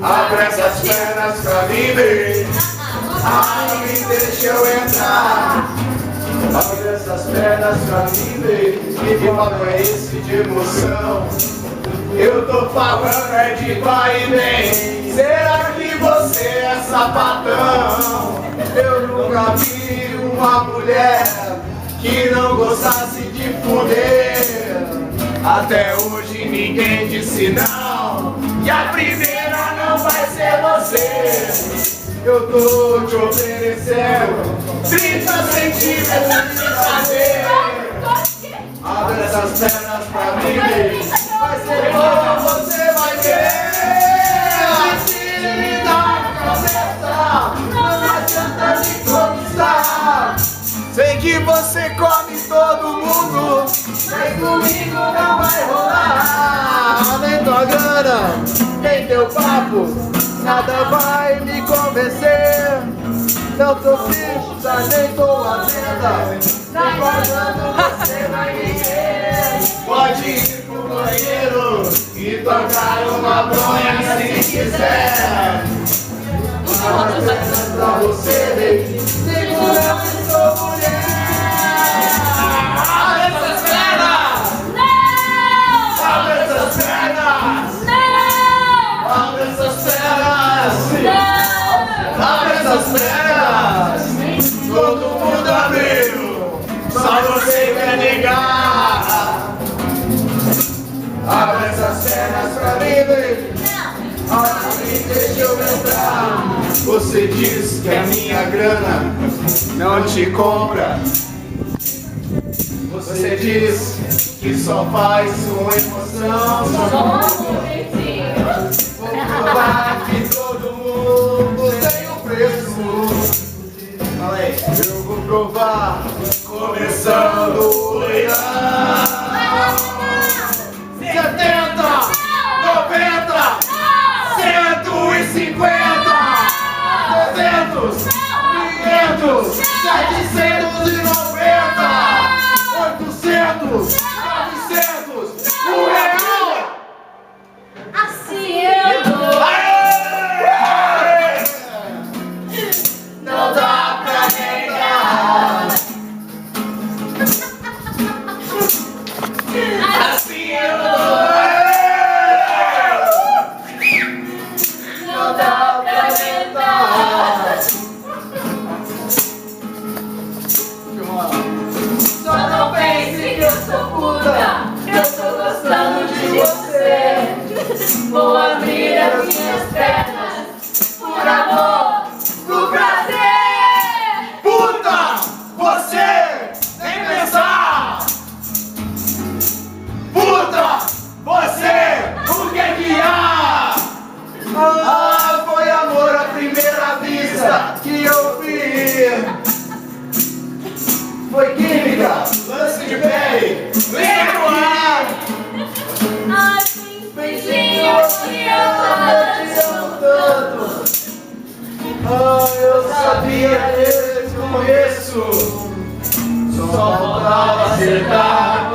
Abre essas pernas pra mim ver. Ai, deixa eu entrar. Abre essas pernas pra mim ver. Que papo é esse de emoção? Eu tô falando é de vai e vem. Será que você é sapatão? Eu nunca vi uma mulher que não gostasse de fuder. Até hoje ninguém disse não, e a primeira não vai ser você. Eu tô te oferecendo 30 centímetros de prazer. Abre essas pernas pra mim, vai ser bom, você vai querer. Assim me dá a cabeça, não adianta me conquistar. Sei que você come todo mundo, vem comigo não vai rolar. Nem tua grana, nem teu papo, nada vai me convencer. Não tô fixa, nem tô à venda, nem guardando você vai me ver. Pode ir pro banheiro e tocar uma bronha se quiser. Uma festa pra você, baby, segura que sou mulher. Abre essas pernas! Não! Abre essas pernas! Não! Abre essas pernas! Não! Abre essas pernas! Todo mundo abriu, só você quer negar. Abre essas pernas pra mim, baby. Abre, deixa eu entrar. Você diz que a minha grana não te compra. Você diz que só faz com emoção. Vou provar que todo mundo tem um preço. Fala aí. Eu vou provar começando o leilão. 70, 90, 150, 200, 500, 790, 800, 900, R$1. Assim eu dou. Não dá pra negar. Assim eu dou. Não dá pra aguentar. Só não pense que eu sou puta. Eu tô gostando de você. Vou abrir as minhas pernas por amor, por prazer. Puta, você nem pensar. Puta, você, o que há? Ah, foi amor à primeira vista que eu vi. Foi química, lance de pele, lembro ar. Ai, beijinho, que eu amo tanto. Ai, eu sabia desde o começo. Só faltava acertar.